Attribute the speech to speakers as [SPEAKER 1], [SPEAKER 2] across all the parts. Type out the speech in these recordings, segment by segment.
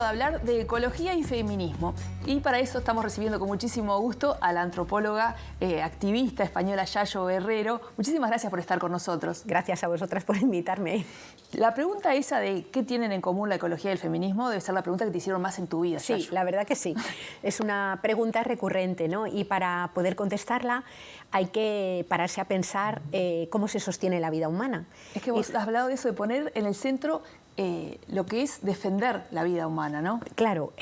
[SPEAKER 1] De hablar de ecología y feminismo, y para eso estamos recibiendo con muchísimo gusto a la antropóloga, activista española Yayo Herrero. Muchísimas gracias por estar con nosotros.
[SPEAKER 2] Gracias a vosotras por invitarme.
[SPEAKER 1] La pregunta esa de qué tienen en común la ecología y el feminismo debe ser la pregunta que te hicieron más en tu vida,
[SPEAKER 2] Sí,
[SPEAKER 1] Yayo.
[SPEAKER 2] la verdad que sí. Es una pregunta recurrente, ¿no? Y para poder contestarla hay que pararse a pensar cómo se sostiene la vida humana.
[SPEAKER 1] Es que vos has hablado de eso, de poner en el centro lo que es defender la vida humana, ¿no?
[SPEAKER 2] Claro,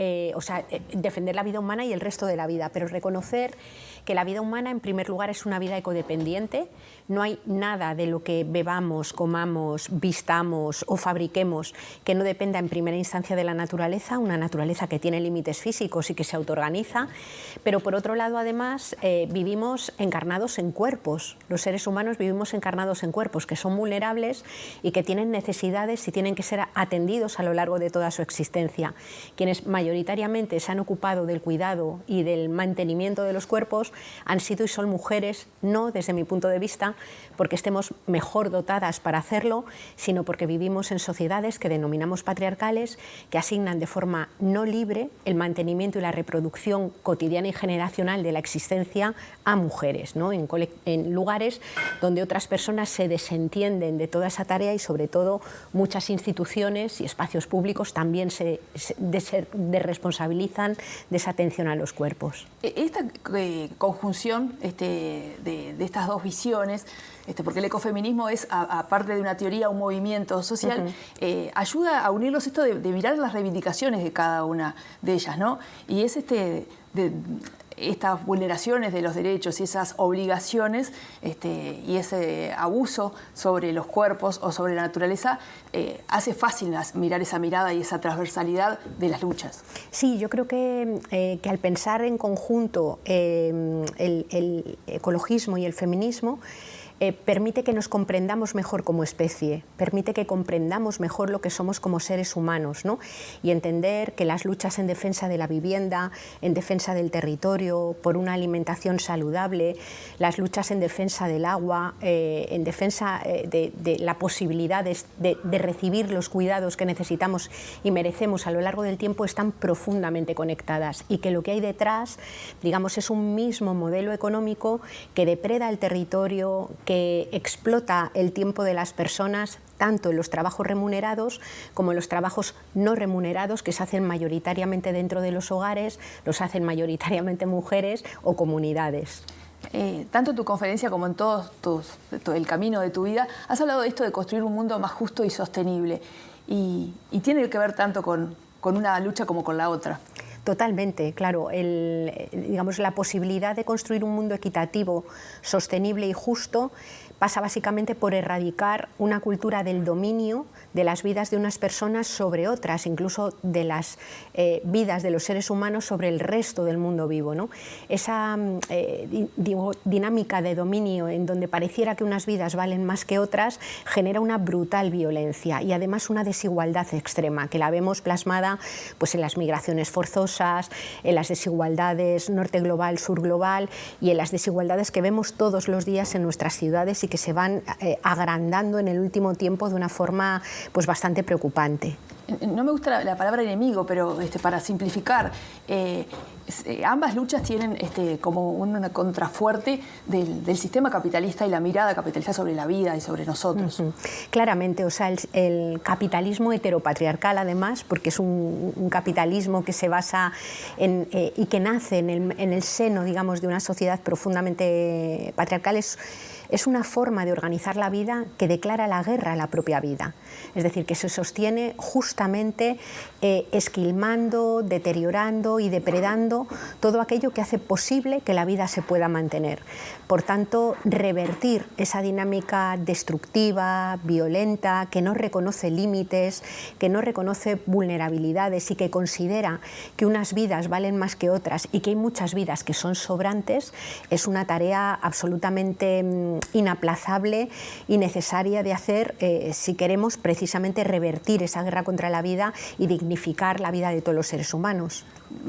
[SPEAKER 2] defender la vida humana y el resto de la vida, pero reconocer que la vida humana, en primer lugar, es una vida ecodependiente. No hay nada de lo que bebamos, comamos, vistamos o fabriquemos que no dependa en primera instancia de la naturaleza, una naturaleza que tiene límites físicos y que se autoorganiza, pero por otro lado, además, vivimos encarnados en cuerpos. Los seres humanos vivimos encarnados en cuerpos que son vulnerables y que tienen necesidades y tienen que ser atendidos a lo largo de toda su existencia. Quienes mayoritariamente se han ocupado del cuidado y del mantenimiento de los cuerpos han sido y son mujeres, no desde mi punto de vista porque estemos mejor dotadas para hacerlo, sino porque vivimos en sociedades que denominamos patriarcales, que asignan de forma no libre el mantenimiento y la reproducción cotidiana y generacional de la existencia a mujeres, ¿no? En lugares donde otras personas se desentienden de toda esa tarea y sobre todo muchas instituciones y espacios públicos también se desresponsabilizan de esa atención a los cuerpos.
[SPEAKER 1] Esta conjunción de estas dos visiones, porque el ecofeminismo es, aparte de una teoría, un movimiento social, ayuda a unirlos esto de mirar las reivindicaciones de cada una de ellas, ¿no? Y es estas vulneraciones de los derechos y esas obligaciones y ese abuso sobre los cuerpos o sobre la naturaleza hace fácil mirar esa mirada y esa transversalidad de las luchas.
[SPEAKER 2] Sí, yo creo que al pensar en conjunto el ecologismo y el feminismo, permite que nos comprendamos mejor como especie, permite que comprendamos mejor lo que somos como seres humanos, ¿no? Y entender que las luchas en defensa de la vivienda, en defensa del territorio, por una alimentación saludable, las luchas en defensa del agua, en defensa de la posibilidad de recibir los cuidados que necesitamos y merecemos a lo largo del tiempo están profundamente conectadas y que lo que hay detrás, digamos, es un mismo modelo económico que depreda el territorio, que explota el tiempo de las personas, tanto en los trabajos remunerados como en los trabajos no remunerados que se hacen mayoritariamente dentro de los hogares, los hacen mayoritariamente mujeres o comunidades.
[SPEAKER 1] Tanto en tu conferencia como en todo el camino de tu vida, has hablado de esto de construir un mundo más justo y sostenible. Y tiene que ver tanto con una lucha como con la otra.
[SPEAKER 2] Totalmente, claro. Digamos, la posibilidad de construir un mundo equitativo, sostenible y justo pasa básicamente por erradicar una cultura del dominio de las vidas de unas personas sobre otras, incluso de las vidas de los seres humanos sobre el resto del mundo vivo, ¿no? Esa dinámica de dominio en donde pareciera que unas vidas valen más que otras genera una brutal violencia y además una desigualdad extrema que la vemos plasmada pues, en las migraciones forzosas, en las desigualdades norte global, sur global y en las desigualdades que vemos todos los días en nuestras ciudades y que se van agrandando en el último tiempo de una forma pues bastante preocupante.
[SPEAKER 1] No me gusta la palabra enemigo, pero para simplificar, ambas luchas tienen como un contrafuerte del sistema capitalista y la mirada capitalista sobre la vida y sobre nosotros.
[SPEAKER 2] Claramente, o sea, el capitalismo heteropatriarcal, además, porque es un capitalismo que se basa y que nace en el seno, digamos, de una sociedad profundamente patriarcal, es una forma de organizar la vida que declara la guerra a la propia vida. Es decir, que se sostiene justamente esquilmando, deteriorando y depredando todo aquello que hace posible que la vida se pueda mantener. Por tanto, revertir esa dinámica destructiva, violenta, que no reconoce límites, que no reconoce vulnerabilidades y que considera que unas vidas valen más que otras y que hay muchas vidas que son sobrantes, es una tarea absolutamente inaplazable y necesaria de hacer si queremos precisamente revertir esa guerra contra para la vida y dignificar la vida de todos los seres humanos.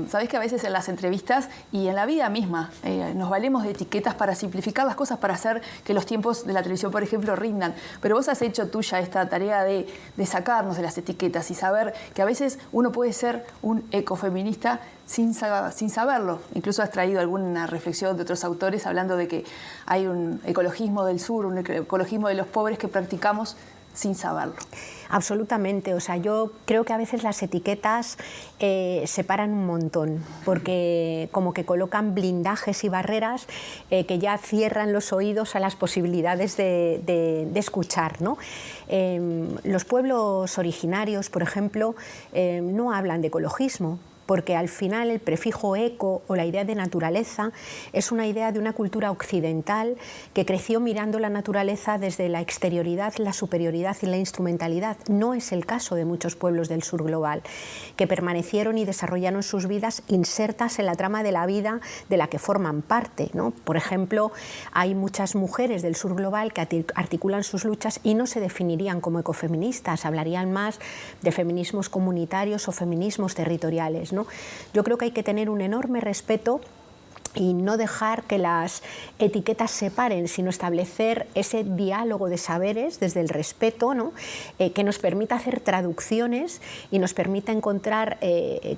[SPEAKER 1] Sabés que a veces en las entrevistas y en la vida misma nos valemos de etiquetas para simplificar las cosas, para hacer que los tiempos de la televisión, por ejemplo, rindan. Pero vos has hecho tuya esta tarea de sacarnos de las etiquetas y saber que a veces uno puede ser un ecofeminista sin saberlo. Incluso has traído alguna reflexión de otros autores hablando de que hay un ecologismo del sur, un ecologismo de los pobres que practicamos sin saberlo.
[SPEAKER 2] Absolutamente, o sea, yo creo que a veces las etiquetas separan un montón, porque como que colocan blindajes y barreras que ya cierran los oídos a las posibilidades de escuchar, ¿no? Los pueblos originarios, por ejemplo, no hablan de ecologismo, porque al final el prefijo eco o la idea de naturaleza es una idea de una cultura occidental que creció mirando la naturaleza desde la exterioridad, la superioridad y la instrumentalidad. No es el caso de muchos pueblos del sur global, que permanecieron y desarrollaron sus vidas insertas en la trama de la vida de la que forman parte, ¿no? Por ejemplo, hay muchas mujeres del sur global que articulan sus luchas y no se definirían como ecofeministas, hablarían más de feminismos comunitarios o feminismos territoriales, ¿no? Yo creo que hay que tener un enorme respeto y no dejar que las etiquetas separen, sino establecer ese diálogo de saberes desde el respeto, ¿no? Que nos permita hacer traducciones y nos permita encontrar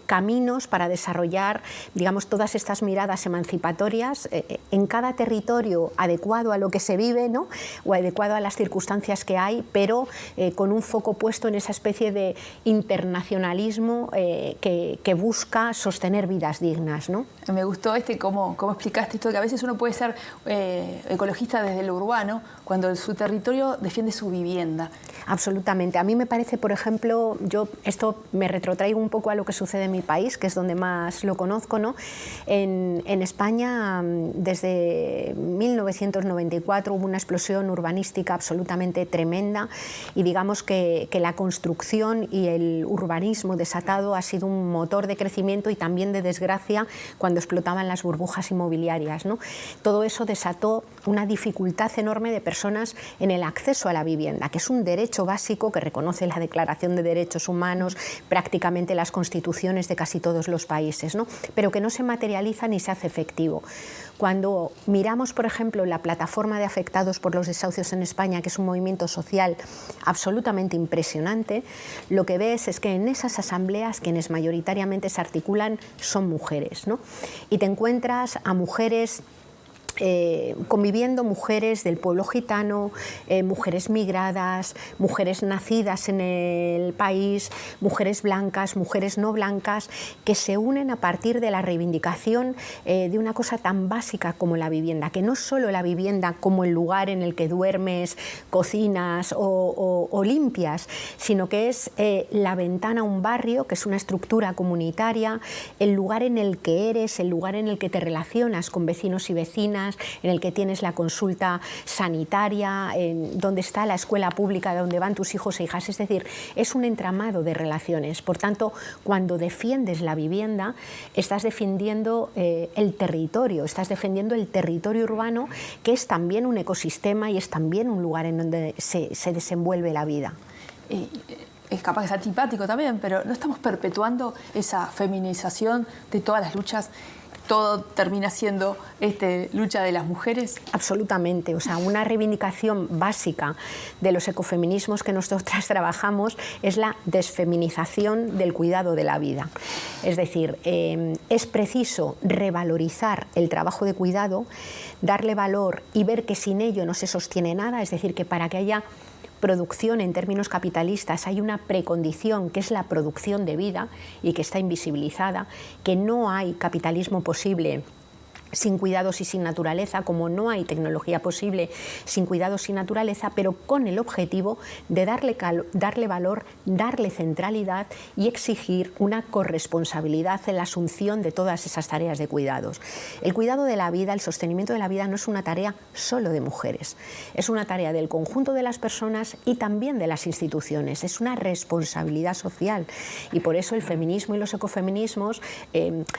[SPEAKER 2] caminos para desarrollar, digamos, todas estas miradas emancipatorias en cada territorio adecuado a lo que se vive, ¿no? O adecuado a las circunstancias que hay, pero con un foco puesto en esa especie de internacionalismo que busca sostener vidas dignas, ¿no?
[SPEAKER 1] Me gustó cómo explicaste esto de que a veces uno puede ser ecologista desde lo urbano cuando su territorio defiende su vivienda.
[SPEAKER 2] Absolutamente. A mí me parece, por ejemplo, yo esto me retrotraigo un poco a lo que sucede en mi país, que es donde más lo conozco, ¿no? En España, desde 1994 hubo una explosión urbanística absolutamente tremenda y digamos que la construcción y el urbanismo desatado ha sido un motor de crecimiento y también de desgracia cuando explotaban las burbujas inmobiliarias, ¿no? Todo eso desató una dificultad enorme de personas en el acceso a la vivienda, que es un derecho básico que reconoce la Declaración de Derechos Humanos, prácticamente las constituciones de casi todos los países, ¿no? Pero que no se materializa ni se hace efectivo. Cuando miramos, por ejemplo, la plataforma de afectados por los desahucios en España, que es un movimiento social absolutamente impresionante, lo que ves es que en esas asambleas quienes mayoritariamente se articulan son mujeres, ¿no? Y te encuentras a mujeres conviviendo, mujeres del pueblo gitano, mujeres migradas, mujeres nacidas en el país, mujeres blancas, mujeres no blancas, que se unen a partir de la reivindicación de una cosa tan básica como la vivienda, que no es solo la vivienda como el lugar en el que duermes, cocinas o limpias, sino que es la ventana a un barrio, que es una estructura comunitaria, el lugar en el que eres, el lugar en el que te relacionas con vecinos y vecinas, en el que tienes la consulta sanitaria, en donde está la escuela pública donde van tus hijos e hijas. Es decir, es un entramado de relaciones. Por tanto, cuando defiendes la vivienda, estás defendiendo el territorio, estás defendiendo el territorio urbano, que es también un ecosistema y es también un lugar en donde se desenvuelve la vida.
[SPEAKER 1] Es capaz que es antipático también, pero ¿no estamos perpetuando esa feminización de todas las luchas? ¿Todo termina siendo lucha de las mujeres?
[SPEAKER 2] Absolutamente. O sea, una reivindicación básica de los ecofeminismos que nosotras trabajamos es la desfeminización del cuidado de la vida. Es decir, es preciso revalorizar el trabajo de cuidado, darle valor y ver que sin ello no se sostiene nada. Es decir, que para que haya producción en términos capitalistas hay una precondición que es la producción de vida y que está invisibilizada, que no hay capitalismo posible sin cuidados y sin naturaleza, como no hay tecnología posible sin cuidados y naturaleza, pero con el objetivo de darle valor, darle centralidad y exigir una corresponsabilidad en la asunción de todas esas tareas de cuidados. El cuidado de la vida, el sostenimiento de la vida no es una tarea solo de mujeres, es una tarea del conjunto de las personas y también de las instituciones, es una responsabilidad social y por eso el feminismo y los ecofeminismos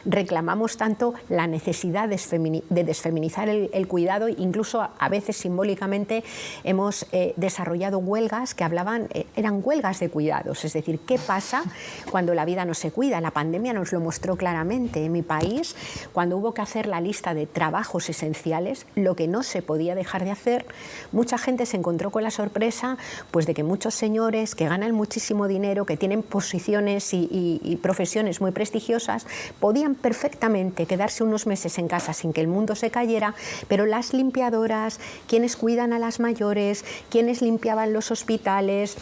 [SPEAKER 2] reclamamos tanto la necesidad de desfeminizar el cuidado. Incluso a veces simbólicamente hemos desarrollado huelgas que eran huelgas de cuidados. Es decir, ¿qué pasa cuando la vida no se cuida? La pandemia nos lo mostró claramente. En mi país, cuando hubo que hacer la lista de trabajos esenciales, lo que no se podía dejar de hacer, mucha gente se encontró con la sorpresa pues, de que muchos señores que ganan muchísimo dinero, que tienen posiciones y profesiones muy prestigiosas, podían perfectamente quedarse unos meses en casa sin que el mundo se cayera, pero las limpiadoras, quienes cuidan a las mayores, quienes limpiaban los hospitales,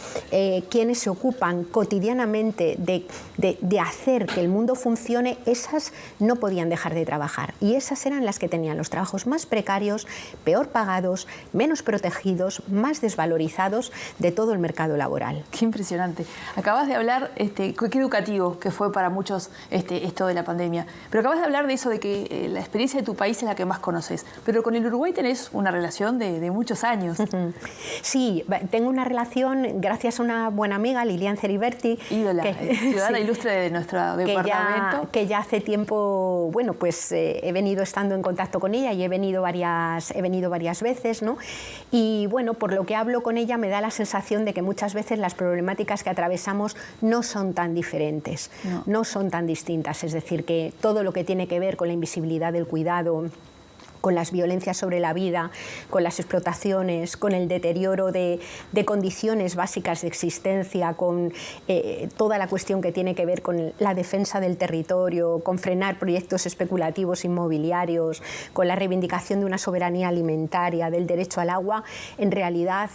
[SPEAKER 2] quienes se ocupan cotidianamente de hacer que el mundo funcione, esas no podían dejar de trabajar. Y esas eran las que tenían los trabajos más precarios, peor pagados, menos protegidos, más desvalorizados de todo el mercado laboral.
[SPEAKER 1] Qué impresionante. Acabas de hablar, qué educativo que fue para muchos esto de la pandemia, pero acabas de hablar de eso, de que la experiencia de tu país es la que más conoces, pero con el Uruguay tenés una relación de muchos años.
[SPEAKER 2] Sí, tengo una relación gracias a una buena amiga, Lilian Ceriberti,
[SPEAKER 1] ídola, ciudadana sí, ilustre de nuestro departamento.
[SPEAKER 2] Que ya hace tiempo, bueno, pues he venido estando en contacto con ella y he venido varias veces, ¿no? Y bueno, por lo que hablo con ella me da la sensación de que muchas veces las problemáticas que atravesamos no son tan diferentes, no son tan distintas. Es decir, que todo lo que tiene que ver con la invisibilidad del cuidado, con las violencias sobre la vida, con las explotaciones, con el deterioro de condiciones básicas de existencia, con toda la cuestión que tiene que ver con la defensa del territorio, con frenar proyectos especulativos inmobiliarios, con la reivindicación de una soberanía alimentaria, del derecho al agua, en realidad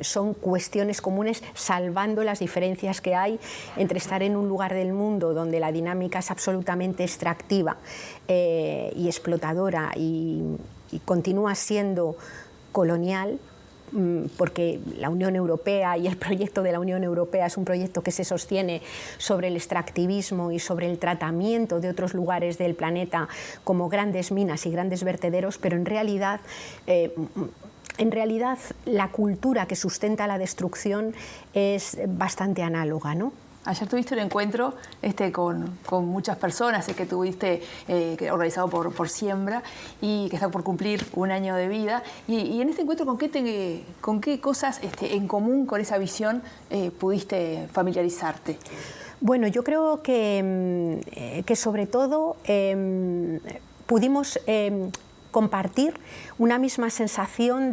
[SPEAKER 2] son cuestiones comunes, salvando las diferencias que hay entre estar en un lugar del mundo donde la dinámica es absolutamente extractiva y explotadora y continúa siendo colonial, porque la Unión Europea y el proyecto de la Unión Europea es un proyecto que se sostiene sobre el extractivismo y sobre el tratamiento de otros lugares del planeta como grandes minas y grandes vertederos, pero en realidad la cultura que sustenta la destrucción es bastante análoga, ¿no?
[SPEAKER 1] Ayer tuviste un encuentro con muchas personas que tuviste organizado por Siembra y que está por cumplir un año de vida. Y en este encuentro, ¿con qué cosas en común con esa visión pudiste familiarizarte?
[SPEAKER 2] Bueno, yo creo que sobre todo pudimos compartir una misma sensación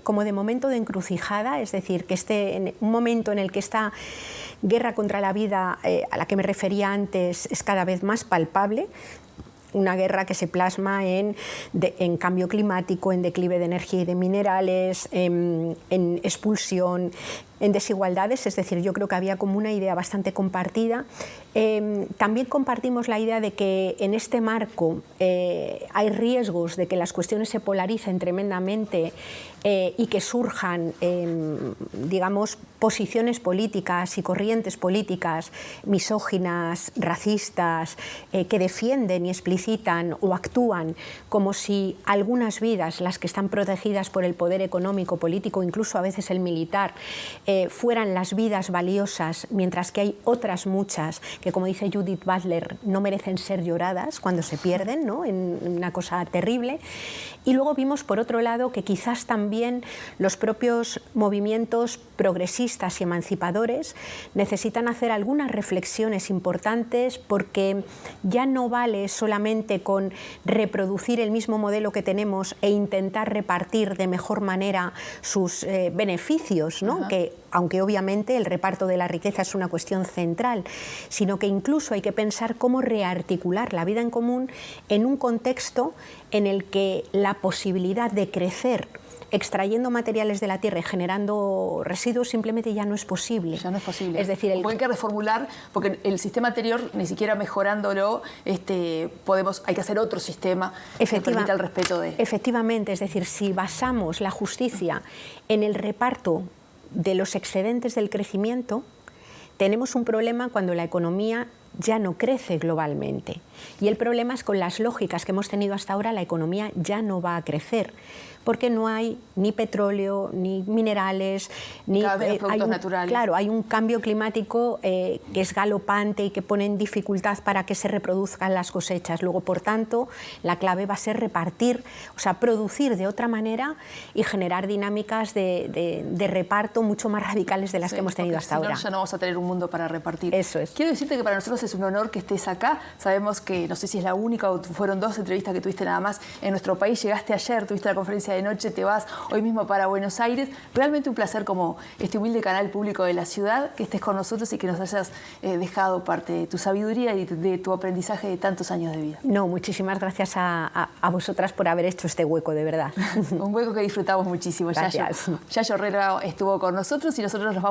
[SPEAKER 2] como de momento de encrucijada, es decir, que en un momento en el que esta guerra contra la vida a la que me refería antes es cada vez más palpable, una guerra que se plasma en cambio climático, en declive de energía y de minerales, en expulsión, en desigualdades, es decir, yo creo que había como una idea bastante compartida. También compartimos la idea de que en este marco hay riesgos de que las cuestiones se polaricen tremendamente y que surjan, digamos, posiciones políticas y corrientes políticas misóginas, racistas, que defienden y explicitan o actúan como si algunas vidas, las que están protegidas por el poder económico, político, incluso a veces el militar, fueran las vidas valiosas, mientras que hay otras muchas que, como dice Judith Butler, no merecen ser lloradas cuando se pierden, ¿no? En una cosa terrible. Y luego vimos, por otro lado, que quizás también los propios movimientos progresistas y emancipadores necesitan hacer algunas reflexiones importantes, porque ya no vale solamente con reproducir el mismo modelo que tenemos e intentar repartir de mejor manera sus beneficios, ¿no? Que aunque obviamente el reparto de la riqueza es una cuestión central, sino que incluso hay que pensar cómo rearticular la vida en común en un contexto en el que la posibilidad de crecer extrayendo materiales de la tierra y generando residuos simplemente ya no es posible.
[SPEAKER 1] Ya no es posible.
[SPEAKER 2] Es decir,
[SPEAKER 1] hay que reformular, porque el sistema anterior, ni siquiera mejorándolo, hay que hacer otro sistema que permita el respeto de...
[SPEAKER 2] Efectivamente, es decir, si basamos la justicia en el reparto de los excedentes del crecimiento, tenemos un problema cuando la economía ya no crece globalmente. Y el problema es con las lógicas que hemos tenido hasta ahora, la economía ya no va a crecer, porque no hay ni petróleo, ni minerales, ni
[SPEAKER 1] productos naturales.
[SPEAKER 2] Claro, hay un cambio climático que es galopante y que pone en dificultad para que se reproduzcan las cosechas. Luego, por tanto, la clave va a ser repartir, o sea, producir de otra manera y generar dinámicas de reparto mucho más radicales de las que hemos tenido hasta ahora.
[SPEAKER 1] Ya no vamos a tener un mundo para repartir.
[SPEAKER 2] Eso es.
[SPEAKER 1] Quiero decirte que para nosotros es un honor que estés acá. Sabemos que, no sé si es la única o fueron 2 entrevistas que tuviste nada más en nuestro país. Llegaste ayer, tuviste la conferencia de noche, te vas hoy mismo para Buenos Aires. Realmente un placer como este humilde canal público de la ciudad, que estés con nosotros y que nos hayas dejado parte de tu sabiduría y de tu aprendizaje de tantos años de vida.
[SPEAKER 2] No, muchísimas gracias a vosotras por haber hecho este hueco, de verdad.
[SPEAKER 1] Un hueco que disfrutamos muchísimo.
[SPEAKER 2] Gracias.
[SPEAKER 1] Yayo Herrera estuvo con nosotros y nosotros nos vamos